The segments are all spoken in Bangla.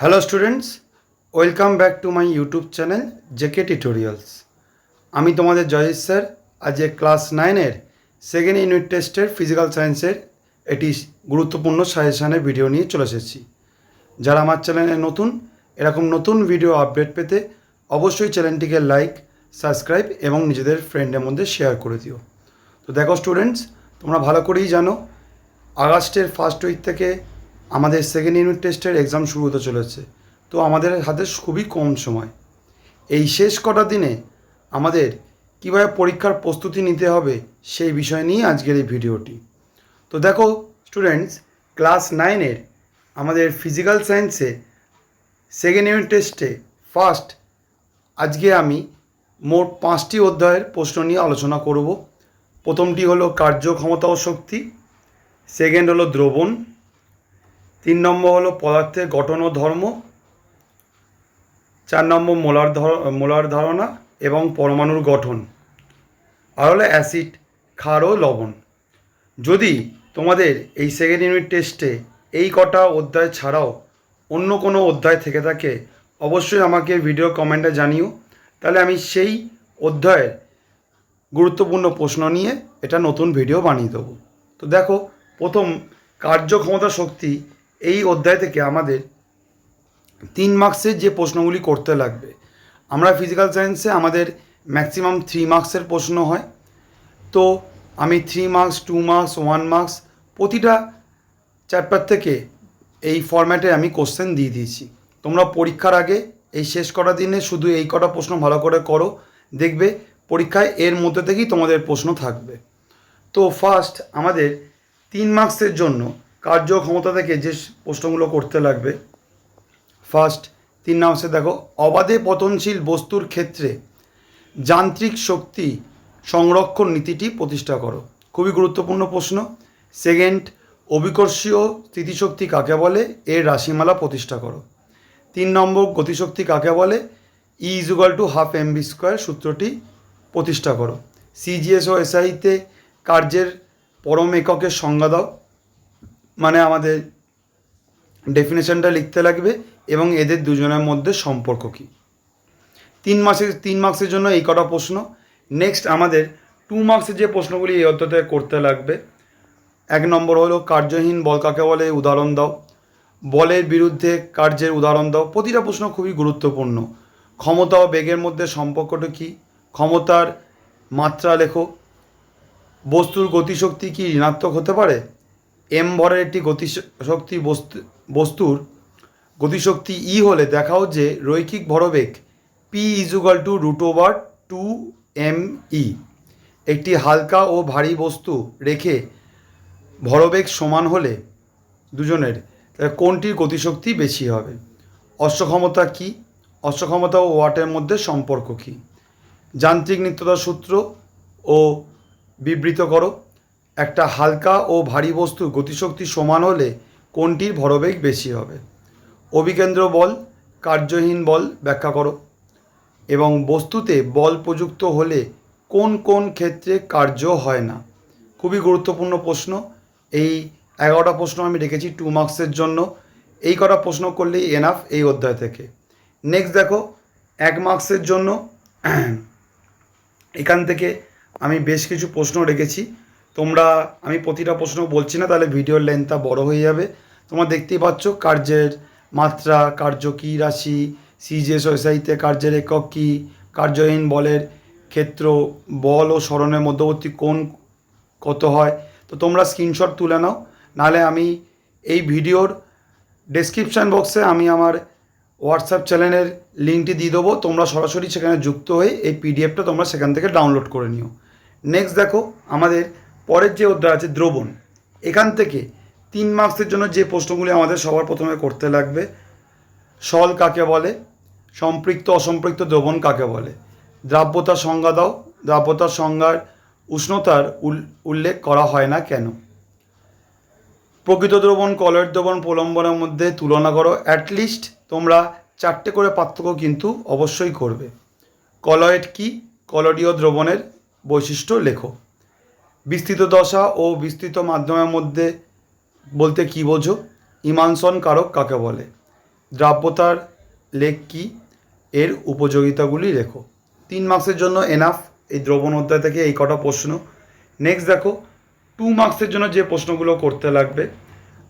Hello students, welcome back to my YouTube channel JK tutorials. আমি তোমাদের জয়েশ স্যার। আজকে ক্লাস 9-এর সেকেন্ড ইউনিট টেস্টের ফিজিক্যাল সায়েন্সের একটি গুরুত্বপূর্ণ সাজেশানের ভিডিও নিয়ে চলে এসেছি। যারা আমার চ্যানেলে নতুন, এরকম নতুন ভিডিও আপডেট পেতে অবশ্যই চ্যানেলটিকে লাইক, সাবস্ক্রাইব এবং নিজেদের ফ্রেন্ডের মধ্যে শেয়ার করে দিও। তো দেখো স্টুডেন্টস, তোমরা ভালো করেই জানো আগস্টের ফার্স্ট উইক থেকে আমাদের সেকেন্ড ইউনিট টেস্টের এক্সাম শুরু হতে চলেছে। তো আমাদের হাতে খুবই কম সময়। এই শেষ কটা দিনে আমাদের কীভাবে পরীক্ষার প্রস্তুতি নিতে হবে সেই বিষয় নিয়ে আজকের এই ভিডিওটি। তো দেখো স্টুডেন্টস, ক্লাস 9-এর আমাদের ফিজিক্যাল সায়েন্সে সেকেন্ড ইউনিট টেস্টে ফার্স্ট আজকে আমি মোট 5টি অধ্যায়ের প্রশ্ন নিয়ে আলোচনা করব। প্রথমটি হলো কার্যক্ষমতা ও শক্তি, সেকেন্ড হলো দ্রবণ, 3 নম্বর হলো পদার্থের গঠন ও ধর্ম, 4 নম্বর মোলার ধারণা এবং পরমাণুর গঠন, আর হলো অ্যাসিড, ক্ষার ও লবণ। যদি তোমাদের এই সেকেন্ড ইউনিট টেস্টে এই কটা অধ্যায় ছাড়াও অন্য কোনো অধ্যায় থেকে থাকে অবশ্যই আমাকে ভিডিও কমেন্টে জানিও, তাহলে আমি সেই অধ্যায়ের গুরুত্বপূর্ণ প্রশ্ন নিয়ে এটা নতুন ভিডিও বানিয়ে দেবো। তো দেখো, প্রথম কার্যক্ষমতা শক্তি, এই অধ্যায় থেকে আমাদের 3 মার্কসের যে প্রশ্নগুলি করতে লাগবে। আমরা ফিজিক্যাল সায়েন্সে আমাদের ম্যাক্সিমাম 3 মার্কসের প্রশ্ন হয়। তো আমি 3 মার্কস, 2 মার্কস, 1 মার্কস প্রতিটা চ্যাপ্টার থেকে এই ফরম্যাটে আমি কোশ্চেন দিয়ে দিয়েছি। তোমরা পরীক্ষার আগে এই শেষ কটা দিনে শুধু এই কটা প্রশ্ন ভালো করে করো, দেখবে পরীক্ষায় এর মধ্যে থেকেই তোমাদের প্রশ্ন থাকবে। তো ফার্স্ট আমাদের 3 মার্কসের জন্য কার্যক্ষমতা থেকে যে প্রশ্নগুলো করতে লাগবে, ফার্স্ট 3 নম্বরে দেখো, অবাধে পতনশীল বস্তুর ক্ষেত্রে যান্ত্রিক শক্তি সংরক্ষণ নীতিটি প্রতিষ্ঠা করো। খুবই গুরুত্বপূর্ণ প্রশ্ন। সেকেন্ড, অভিকর্ষীয় স্থিতিশক্তি কাকে বলে, এর রাশিমালা প্রতিষ্ঠা করো। 3 নম্বর, গতিশক্তি কাকে বলে, E=12mv² সূত্রটি প্রতিষ্ঠা করো। সিজিএস ও এসআইতে কার্যের পরম এককের সংজ্ঞা দাও, মানে আমাদের ডেফিনেশনটা লিখতে লাগবে এবং এদের দুজনের মধ্যে সম্পর্ক কী। 3 মার্কসের জন্য এই কটা প্রশ্ন। নেক্সট আমাদের 2 মার্কসের যে প্রশ্নগুলি এই অধ্যায়ে করতে লাগবে, 1 নম্বর হলো কার্যহীন বল কাকে বলে, উদাহরণ দাও। বলের বিরুদ্ধে কার্যের উদাহরণ দাও। প্রতিটা প্রশ্ন খুবই গুরুত্বপূর্ণ। ক্ষমতা ও বেগের মধ্যে সম্পর্কটা কী, ক্ষমতার মাত্রা লেখো। বস্তুর গতিশক্তি কি ঋণাত্মক হতে পারে, এম ভরের একটি গতিশক্তি বস্তুর গতিশক্তি ই হলে দেখাও যে রৈখিক ভরবেগ P=√2mE। একটি হালকা ও ভারী বস্তু রেখে ভরবেগ সমান হলে দুজনের কোনটির গতিশক্তি বেশি হবে। অশ্বক্ষমতা কি, অশ্বক্ষমতা ও ওয়াটের মধ্যে সম্পর্ক কী। যান্ত্রিক নিত্যতার সূত্র ও বিবৃত করো। একটা হালকা ও ভারী বস্তুর গতিশক্তি সমান হলে কোনটির ভরবেগ বেশি হবে। অভিকেন্দ্র বল, কার্যহীন বল ব্যাখ্যা করো। এবং বস্তুতে বল প্রযুক্ত হলে কোন কোন ক্ষেত্রে কার্য হয় না। খুবই গুরুত্বপূর্ণ প্রশ্ন। এই 11টা প্রশ্ন আমি রেখেছি 2 মার্কসের জন্য। এই কটা প্রশ্ন করলেই এনাফ এই অধ্যায় থেকে। নেক্সট দেখো, 1 মার্কসের জন্য এখান থেকে আমি বেশ কিছু প্রশ্ন রেখেছি। আমি প্রতিটা প্রশ্ন বলছি না, তাহলে ভিডিওর লেন্থটা বড় হয়ে যাবে। তোমরা দেখতেই পাচ্ছ কার্যের মাত্রা, কার্য কী রাশি, সিজিএস ও এসআইতে কার্যের একক কী, কার্যহীন বলের ক্ষেত্র, বল ও সরণের মধ্যবর্তী কোণ কত হয়। তো তোমরা স্ক্রিনশট তুলে নাও, নাহলে আমি এই ভিডিওর ডেসক্রিপশান বক্সে আমি আমার হোয়াটসঅ্যাপ চ্যানেলের লিঙ্কটি দিয়ে দেবো। তোমরা সরাসরি সেখানে যুক্ত হয়ে এই পিডিএফটা তোমরা সেখান থেকে ডাউনলোড করে নিও। নেক্সট দেখো, আমাদের পরের যে অধ্যায় আছে দ্রবণ, এখান থেকে 3 মার্কসের জন্য যে প্রশ্নগুলি আমাদের সবার প্রথমে করতে লাগবে, সল কাকে বলে, সম্পৃক্ত অসম্পৃক্ত দ্রবণ কাকে বলে, দ্রাব্যতার সংজ্ঞা দাও। দ্রাব্যতার সংজ্ঞার উষ্ণতার উল্লেখ করা হয় না কেন। প্রকৃত দ্রবণ, কলয়েড দ্রবণ, প্রলম্বনের মধ্যে তুলনা করো। অ্যাটলিস্ট তোমরা 4টে করে পার্থক্য কিন্তু অবশ্যই করবে। কলয়েড কি, কলয়ীয় দ্রবণের বৈশিষ্ট্য লেখো। বিস্তৃত দশা ও বিস্তৃত মাধ্যমের মধ্যে বলতে কী বোঝো, ইমানসন কারক কাকে বলে। দ্রাব্যতার লেখ কী, এর উপযোগিতাগুলি লেখো। 3 মার্কসের জন্য এনাফ এই দ্রবণ অধ্যায় থেকে এই কটা প্রশ্ন। নেক্সট দেখো 2 মার্কসের জন্য যে প্রশ্নগুলো করতে লাগবে,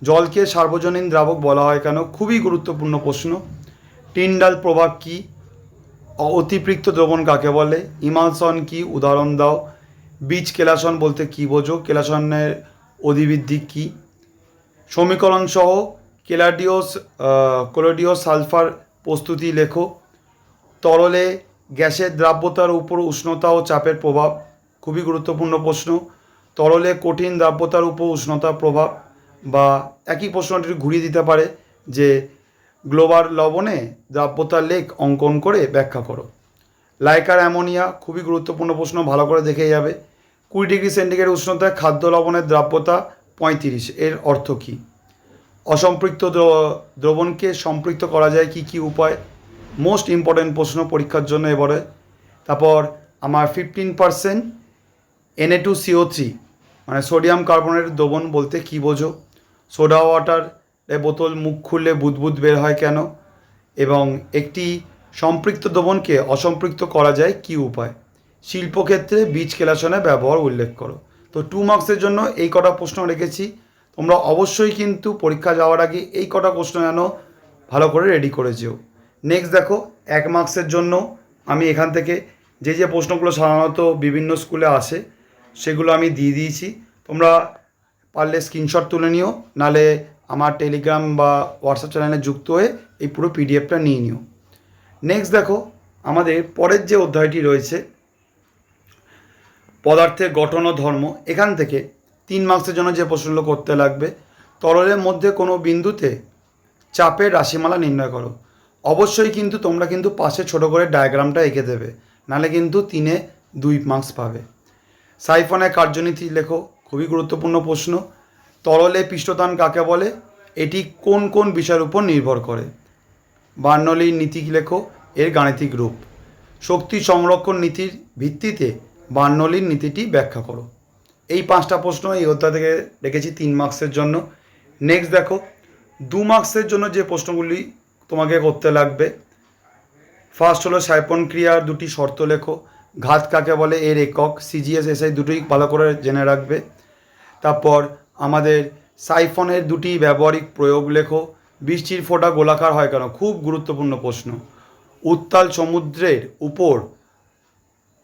জলকে সার্বজনীন দ্রাবক বলা হয় কেন, খুবই গুরুত্বপূর্ণ প্রশ্ন। টিন্ডাল প্রভাব কী, অতিপৃক্ত দ্রবণ কাকে বলে, ইমালশন কী, উদাহরণ দাও। বীজ কেলাসন বলতে কী বোঝো, কেলাসনের অধিবৃদ্ধি কী। সমীকরণ সহ কোলোডিও সালফার প্রস্তুতি লেখো। তরলে গ্যাসের দ্রাব্যতার উপর উষ্ণতা ও চাপের প্রভাব, খুবই গুরুত্বপূর্ণ প্রশ্ন। তরলে কঠিন দ্রাব্যতার উপর উষ্ণতার প্রভাব, বা একই প্রশ্নটি ঘুরিয়ে দিতে পারে যে গ্লোবাল লবণে দ্রাব্যতার লেখ অঙ্কন করে ব্যাখ্যা করো। লাইকার অ্যামোনিয়া, খুবই গুরুত্বপূর্ণ প্রশ্ন, ভালো করে দেখে যাবে। 20 ডিগ্রি সেন্টিগ্রেড উষ্ণতায় খাদ্য লবণের দ্রাব্যতা 35, এর অর্থ কী। অসম্পৃক্ত দ্রবণকে সম্পৃক্ত করা যায় কী কী উপায়, মোস্ট ইম্পর্ট্যান্ট প্রশ্ন পরীক্ষার জন্য এবারে। তারপর আমার 15% Na2CO3 মানে সোডিয়াম কার্বনেট দ্রবণ বলতে কী বোঝো। সোডা ওয়াটার বোতল মুখ খুললে বুদবুদ বের হয় কেন, এবং একটি সম্পৃক্ত দ্রবণকে অসম্পৃক্ত করা যায় কী উপায়। শিল্পক্ষেত্রে বীজ কেলাসনের ব্যবহার উল্লেখ করো। তো 2 মার্কসের জন্য এই কটা প্রশ্ন রেখেছি। তোমরা অবশ্যই কিন্তু পরীক্ষা যাওয়ার আগে এই কটা প্রশ্ন যেন ভালো করে রেডি করে যেও। নেক্সট দেখো 1 মার্কসের জন্য আমি এখান থেকে যে যে প্রশ্নগুলো সাধারণত বিভিন্ন স্কুলে আসে সেগুলো আমি দিয়ে দিয়েছি। তোমরা পারলে স্ক্রিনশট তুলে নিও, নালে আমার টেলিগ্রাম বা হোয়াটসঅ্যাপ চ্যানেলে যুক্ত হয়ে এই পুরো পিডিএফটা নিয়ে নিও। নেক্সট দেখো আমাদের পরের যে অধ্যায়টি রয়েছে পদার্থের গঠন ও ধর্ম, এখান থেকে 3 মার্কসের জন্য যে প্রশ্নগুলো করতে লাগবে, তরলের মধ্যে কোনো বিন্দুতে চাপের রাশিমালা নির্ণয় করো। অবশ্যই কিন্তু তোমরা কিন্তু পাশে ছোট করে ডায়াগ্রামটা এঁকে দেবে, নাহলে কিন্তু 3-এ 2 মার্কস পাবে। সাইফনের কার্যনীতি লেখো, খুবই গুরুত্বপূর্ণ প্রশ্ন। তরলে পৃষ্ঠটান কাকে বলে, এটি কোন কোন বিষয়ের উপর নির্ভর করে। বার্নৌলির নীতি লেখো, এর গাণিতিক রূপ। শক্তি সংরক্ষণ নীতির ভিত্তিতে বার্নৌলির নীতিটি ব্যাখ্যা করো। এই 5টা প্রশ্ন এই অধ্যায় থেকে রেখেছি 3 মার্কসের জন্য। নেক্সট দেখো 2 মার্কসের জন্য যে প্রশ্নগুলি তোমাকে করতে লাগবে, ফার্স্ট হলো সাইফন ক্রিয়ার 2টি শর্ত লেখো। ঘাত কাকে বলে, এর একক। সিজিএস এসআই দুটোই ভালো করে জেনে রাখবে। তারপর আমাদের সাইফনের 2টি ব্যবহারিক প্রয়োগ লেখো। বৃষ্টির ফোঁটা গোলাকার হয় কেন, খুব গুরুত্বপূর্ণ প্রশ্ন। উত্তাল সমুদ্রের উপর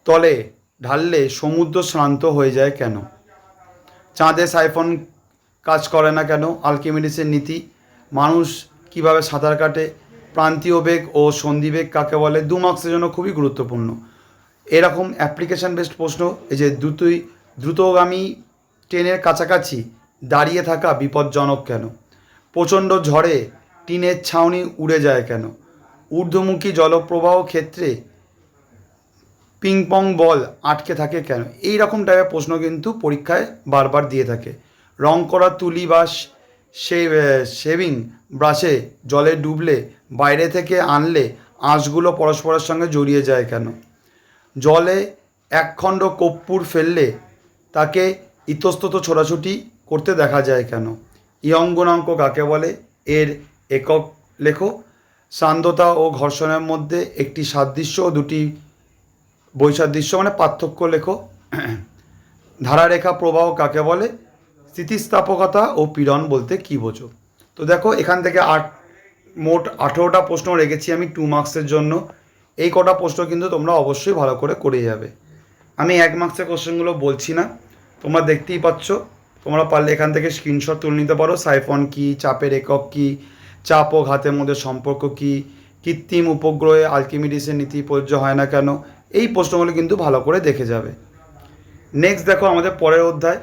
তলে ঢাললে সমুদ্র শ্রান্ত হয়ে যায় কেন। চাঁদে সাইফন কাজ করে না কেন, আর্কিমিডিসের নীতি। মানুষ কিভাবে সাঁতার কাটে, প্রান্তীয় বেগ ও সন্ধিবেগ কাকে বলে। 2 মার্কসের জন্য খুবই গুরুত্বপূর্ণ। এরকম অ্যাপ্লিকেশান বেসড প্রশ্ন, এই যে দ্রুতগামী ট্রেনের কাছাকাছি দাঁড়িয়ে থাকা বিপজ্জনক কেন। প্রচণ্ড ঝড়ে টিনের ছাউনি উড়ে যায় কেন। ঊর্ধ্বমুখী জলপ্রবাহ ক্ষেত্রে পিংপং বল আটকে থাকে কেন। এই রকম টাইপের প্রশ্ন কিন্তু পরীক্ষায় বারবার দিয়ে থাকে। রং করা তুলি বা শেভিং ব্রাশে জলে ডুবলে বাইরে থেকে আনলে আঁশগুলো পরস্পরের সঙ্গে জড়িয়ে যায় কেন। জলে একখণ্ড কর্পূর ফেললে তাকে ইতস্তত ছোটাছুটি করতে দেখা যায় কেন। ইয়ং গুণাঙ্ক কাকে বলে, এর একক লেখো। সান্দ্রতা ও ঘর্ষণের মধ্যে একটি সাদৃশ্য ও 2টি বৈসাদৃশ্য মানে পার্থক্য লেখো। ধারারেখা প্রবাহ কাকে বলে, স্থিতিস্থাপকতা ও পীড়ন বলতে কী বোঝো। তো দেখো এখান থেকে মোট 18টা প্রশ্ন রেখেছি আমি 2 মার্কসের জন্য। এই কটা প্রশ্ন কিন্তু তোমরা অবশ্যই ভালো করে যাবে। আমি 1 মার্কসের কোশ্চেনগুলো বলছি না, তোমরা দেখতেই পাচ্ছ। তোমরা পারলে এখান থেকে স্ক্রিনশট তুলে নিতে পারো। সাইফন কী, চাপের একক কী, চাপ ও ঘাতের মধ্যে সম্পর্ক কী, কৃত্রিম উপগ্রহে আর্কিমিডিসের নীতি প্রযোজ্য হয় না কেন। এই প্রশ্নগুলো কিন্তু ভালো করে দেখে যাবে। নেক্সট দেখো আমাদের পরের অধ্যায়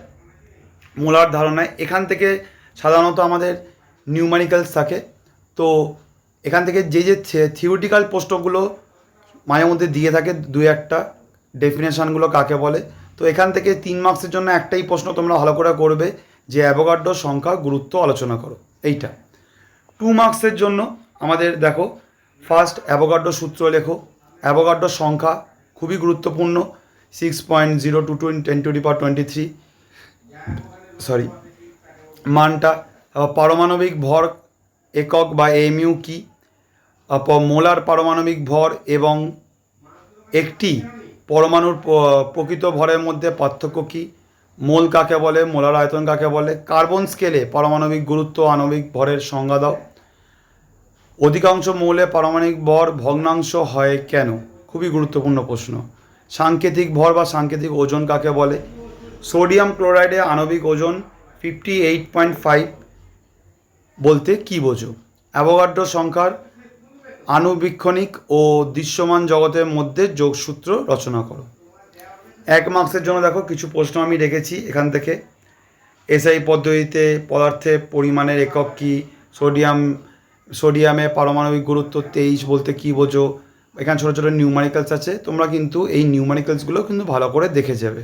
মোলার ধারণায়। এখান থেকে সাধারণত আমাদের নিউমারিক্যালস থাকে। তো এখান থেকে যে থিওরিটিক্যাল প্রশ্নগুলো মাঝে মধ্যে দিয়ে থাকে 2-1টা, ডেফিনেশানগুলো কাকে বলে। তো এখান থেকে 3 মার্কসের জন্য একটাই প্রশ্ন তোমরা ভালো করে করবে, যে অ্যাভোগাড্রো সংখ্যা গুরুত্ব আলোচনা করো। এইটা 2 মার্কসের জন্য আমাদের দেখো ফার্স্ট অ্যাভোগাড্রো সূত্র লেখো। অ্যাভোগাড্রো সংখ্যা খুবই গুরুত্বপূর্ণ, 6.022 × 10⁻23 মানটা। পারমাণবিক ভর একক বা এমইউ কি, মোলার পারমাণবিক ভর এবং একটি পরমাণুর প্রকৃত ভরের মধ্যে পার্থক্য কী? মোল কাকে বলে? মোলার আয়তন কাকে বলে? কার্বন স্কেলে পারমাণবিক গুরুত্ব আণবিক ভরের সংজ্ঞা দাও। অধিকাংশ মৌলে পারমাণবিক ভর ভগ্নাংশ হয় কেন? খুবই গুরুত্বপূর্ণ প্রশ্ন। সাংকেতিক ভর বা সাংকেতিক ওজন কাকে বলে? সোডিয়াম ক্লোরাইডে আণবিক ওজন 58.5 বলতে কী বোঝো? অ্যাভোগাড্রো সংখ্যার আণুবীক্ষণিক ও দৃশ্যমান জগতের মধ্যে যোগসূত্র রচনা করো। 1 মার্কসের জন্য দেখো কিছু প্রশ্ন আমি রেখেছি এখান থেকে। এসআই পদ্ধতিতে পদার্থের পরিমাণের একক কী? সোডিয়ামে পারমাণবিক গুরুত্ব 23 বলতে কী বোঝো? এখানে ছোটো ছোটো নিউমারিক্যালস আছে, তোমরা কিন্তু এই নিউমারিক্যালসগুলো কিন্তু ভালো করে দেখে যাবে।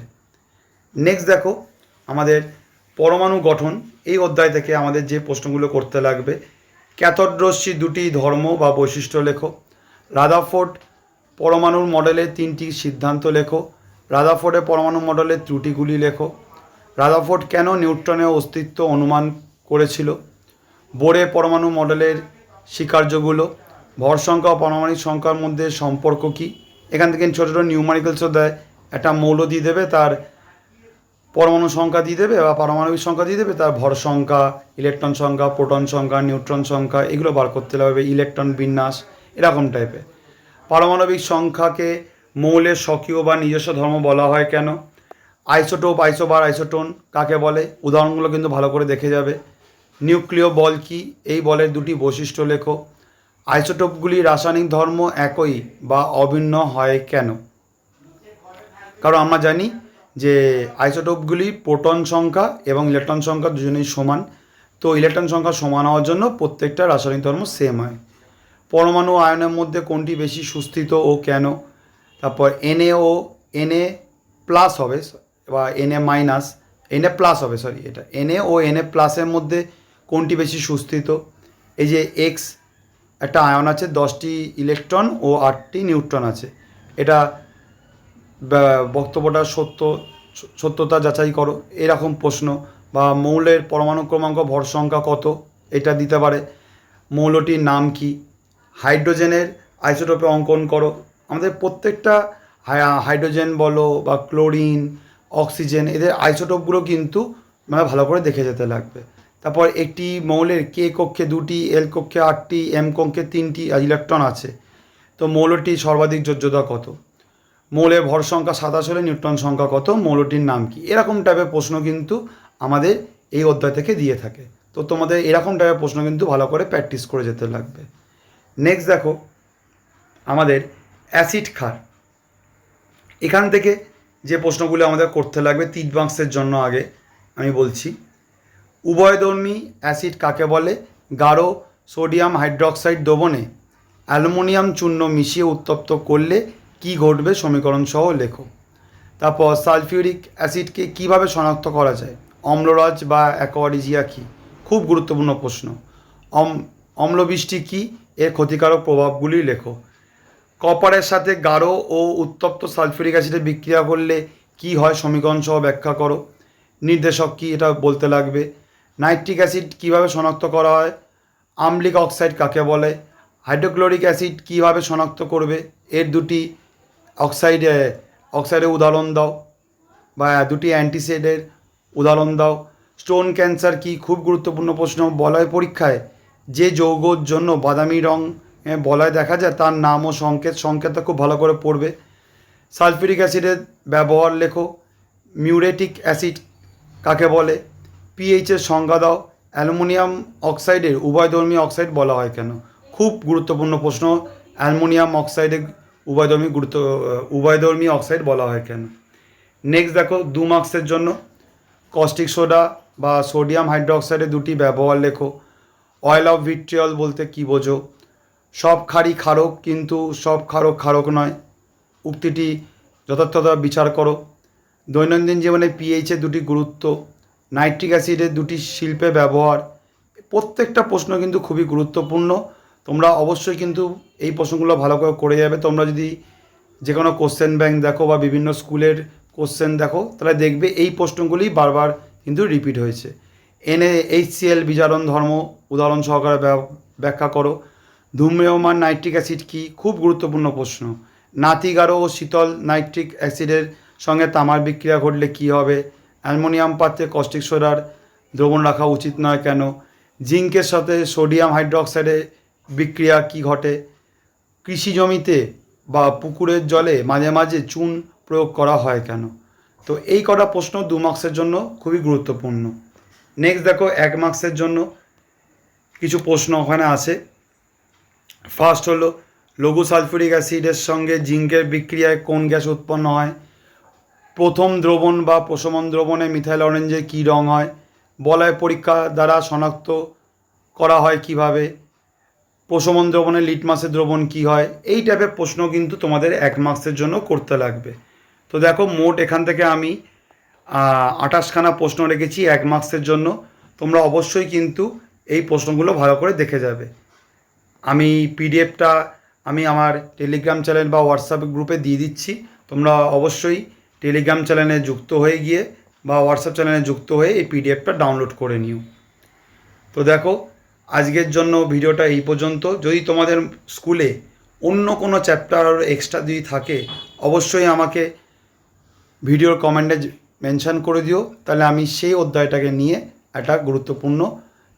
নেক্সট দেখো আমাদের পরমাণু গঠন, এই অধ্যায় থেকে আমাদের যে প্রশ্নগুলো করতে লাগবে। ক্যাথোড রশ্মি দুটি ধর্ম বা বৈশিষ্ট্য লেখো। রাদারফোর্ড পরমাণুর মডেলের 3টি সিদ্ধান্ত লেখো। রাদারফোর্ডের পরমাণু মডেলের ত্রুটিগুলি লেখো। রাদারফোর্ড কেন নিউট্রনের অস্তিত্ব অনুমান করেছিল? বোরে পরমাণু মডেলের স্বীকার্যগুলো। ভর সংখ্যা ও পারমাণবিক সংখ্যার মধ্যে সম্পর্ক কী? এখান থেকে ছোটো ছোটো নিউমারিক্যালসও দেয়। একটা মৌল দিয়ে দেবে, তার পরমাণু সংখ্যা দিয়ে দেবে বা পারমাণবিক সংখ্যা দিয়ে দেবে, তার ভর সংখ্যা, ইলেকট্রন সংখ্যা, প্রোটন সংখ্যা, নিউট্রন সংখ্যা, এগুলো বার করতে হবে। ইলেকট্রন বিন্যাস এরকম টাইপের। পারমাণবিক সংখ্যাকে মৌলের স্বকীয় বা নিজস্ব ধর্ম বলা হয় কেন? আইসোটোপ, আইসোবার, আইসোটোন কাকে বলে? উদাহরণগুলো কিন্তু ভালো করে দেখে যাবে। নিউক্লিয় বল কি? এই বলের দুটি বৈশিষ্ট্য লেখো। আইসোটোপগুলি রাসায়নিক ধর্ম একই বা অভিন্ন হয় কেন? কারণ আমরা জানি যে আইসোটোপগুলি প্রোটন সংখ্যা এবং ইলেকট্রন সংখ্যা দুজনেই সমান, তো ইলেকট্রন সংখ্যা সমান হওয়ার জন্য প্রত্যেকটা রাসায়নিক ধর্ম সেম হয়। পরমাণু আয়নের মধ্যে কোনটি বেশি সুস্থিত ও কেন? তারপর এনএ ও এনএ প্লাস হবে বা এনএ মাইনাস, এনএ প্লাস হবে, সরি, এটা এনএ ও এনএ প্লাসের মধ্যে কোনটি বেশি সুস্থিত? এই যে এক্স একটা আয়ন আছে, 10টি ইলেকট্রন ও 8টি নিউট্রন আছে, এটা বক্তব্যটা সত্যতা যাচাই করো, এরকম প্রশ্ন। বা মৌলের পরমাণু ক্রমাঙ্ক ভর সংখ্যা কত, এটা দিতে পারে। মৌলটির নাম কি? হাইড্রোজেনের আইসোটোপে অঙ্কন করো। আমাদের প্রত্যেকটা হাইড্রোজেন বলো বা ক্লোরিন, অক্সিজেন, এদের আইসোটোপগুলো কিন্তু মানে ভালো করে দেখে যেতে লাগবে। তারপর একটি মৌলের কে কক্ষে 2টি, এল কক্ষে 8টি, এম কক্ষে 3টি ইলেকট্রন আছে, তো মৌলটি সর্বাধিক যোজ্যতা কত? মৌলের ভর সংখ্যা 27 হলে নিউট্রন সংখ্যা কত? মৌলটির নাম কি? এরকম টাইপের প্রশ্ন কিন্তু আমাদের এই অধ্যায় থেকে দিয়ে থাকে, তো তোমাদের এরকম টাইপের প্রশ্ন কিন্তু ভালো করে প্র্যাকটিস করে যেতে লাগবে। নেক্সট দেখো আমাদের অ্যাসিড ক্ষার, এখান থেকে যে প্রশ্নগুলো আমাদের করতে লাগবে 3 মার্কসের জন্য আগে আমি বলছি। উভয়ধর্মী অ্যাসিড কাকে বলে? গাঢ় সোডিয়াম হাইড্রোক্সাইড দ্রবণে অ্যালুমিনিয়াম চূর্ণ মিশিয়ে উত্তপ্ত করলে কি ঘটবে সমীকরণ সহ লেখো। তারপর সালফিউরিক অ্যাসিডকে কিভাবে শনাক্ত করা যায়? অম্লরাজ বা অ্যাকোয়ারিজিয়া কী? খুব গুরুত্বপূর্ণ প্রশ্ন। অম্লবৃষ্টি কী? এর ক্ষতিকারক প্রভাবগুলি লেখো। কপারের সাথে গাঢ় ও উত্তপ্ত সালফিউরিক অ্যাসিডে বিক্রিয়া করলে কি হয় সমীকরণ সহ ব্যাখ্যা করো। নির্দেশক কী, এটা বলতে লাগবে। নাইট্রিক অ্যাসিড কীভাবে শনাক্ত করা হয়? আম্লিক অক্সাইড কাকে বলে? হাইড্রোক্লোরিক অ্যাসিড কীভাবে শনাক্ত করবে? এর দুটি অক্সাইডের উদাহরণ দাও বা দুটি অ্যান্টিসিডের উদাহরণ দাও। স্টোন ক্যান্সার কি? খুব গুরুত্বপূর্ণ প্রশ্ন বলয় পরীক্ষায়। যে যৌগর জন্য বাদামি রং বলয় দেখা যায় তার নাম ও সংকেতটা খুব ভালো করে পড়বে। সালফিউরিক অ্যাসিডের ব্যবহার লেখো। মিউরেটিক অ্যাসিড কাকে বলে? পিএইচের সংজ্ঞা দাও। অ্যালুমিনিয়াম অক্সাইডের উভয়ধর্মী অক্সাইড বলা হয় কেন? খুব গুরুত্বপূর্ণ প্রশ্ন, অ্যালুমিনিয়াম অক্সাইডে উভয়ধর্মী অক্সাইড বলা হয় কেন? নেক্সট দেখো 2 মার্কসের জন্য কস্টিক সোডা বা সোডিয়াম হাইড্রোক্সাইডের দুটি ব্যবহার লেখো। অয়েল অফ ভিট্রিয়ল বলতে কী বোঝো? সব ক্ষারই ক্ষারক কিন্তু সব ক্ষারক ক্ষারক নয়, উক্তিটি যথার্থতা বিচার করো। দৈনন্দিন জীবনে পিএইচের দুটি গুরুত্ব। নাইট্রিক অ্যাসিডের দুটি শিল্পে ব্যবহার। প্রত্যেকটা প্রশ্ন কিন্তু খুবই গুরুত্বপূর্ণ, তোমরা অবশ্যই কিন্তু এই প্রশ্নগুলো ভালো করে যাবে। তোমরা যদি যে কোনো কোশ্চেন ব্যাংক দেখো বা বিভিন্ন স্কুলের কোশ্চেন দেখো, তাহলে দেখবে এই প্রশ্নগুলি বারবার কিন্তু রিপিট হয়েছে। NaHCl বিজারণ ধর্ম উদাহরণ সহকারে ব্যাখ্যা করো। ধূম্রমান নাইট্রিক অ্যাসিড কী, খুব গুরুত্বপূর্ণ প্রশ্ন। নাতিগারো ও শীতল নাইট্রিক অ্যাসিডের সঙ্গে তামার বিক্রিয়া ঘটলে কী হবে? অ্যালুমিনিয়াম পাত্রে কস্টিক সোডার দ্রবণ রাখা উচিত নয় কেন? জিঙ্কের সাথে সোডিয়াম হাইড্রোক্সাইডের বিক্রিয়া কী ঘটে? কৃষি জমিতে বা পুকুরের জলে মাঝে মাঝে চুন প্রয়োগ করা হয় কেন? তো এই কটা প্রশ্ন 2 মার্কসের জন্য খুবই গুরুত্বপূর্ণ। নেক্সট দেখো 1 মার্কসের জন্য কিছু প্রশ্ন ওখানে আছে। ফার্স্ট হলো, লঘু সালফিউরিক অ্যাসিডের সঙ্গে জিঙ্কের বিক্রিয়ায় কোন গ্যাস উৎপন্ন হয়? প্রথম দ্রবণ বা প্রশমন দ্রবণে মিথাইল অরেঞ্জের কী রং হয়? বলয় পরীক্ষা দ্বারা শনাক্ত করা হয় কিভাবে? প্রশমন দ্রবণে লিটমাসের দ্রবণ কী হয়? এই টাইপের প্রশ্ন কিন্তু তোমাদের 1 মার্কসের জন্য করতে লাগবে। তো দেখো মোট এখান থেকে আমি 28খানা প্রশ্ন রেখেছি 1 মার্কসের জন্য। তোমরা অবশ্যই কিন্তু এই প্রশ্নগুলো ভালো করে দেখে যাবে। আমি পিডিএফটা আমি আমার টেলিগ্রাম চ্যানেল বা হোয়াটসঅ্যাপ গ্রুপে দিয়ে দিচ্ছি। তোমরা অবশ্যই টেলিগ্রাম চ্যানেলে যুক্ত হয়ে গিয়ে বা হোয়াটসঅ্যাপ চ্যানেলে যুক্ত হয়ে এই পিডিএফটা ডাউনলোড করে নিও। তো দেখো আজকের জন্য ভিডিওটা এই পর্যন্ত। যদি তোমাদের স্কুলে অন্য কোনো চ্যাপ্টার এক্সট্রা যদি থাকে অবশ্যই আমাকে ভিডিওর কমেন্টে মেনশান করে দিও, তাহলে আমি সেই অধ্যায়টাকে নিয়ে একটা গুরুত্বপূর্ণ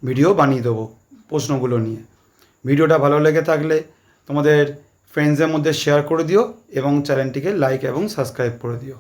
ভিডিও বানিয়ে দেবো প্রশ্নগুলো নিয়ে। ভিডিওটা ভালো লেগে থাকলে তোমাদের ফ্রেন্ডসদের মধ্যে শেয়ার করে দিও এবং চ্যানেলটিকে লাইক এবং সাবস্ক্রাইব করে দিও।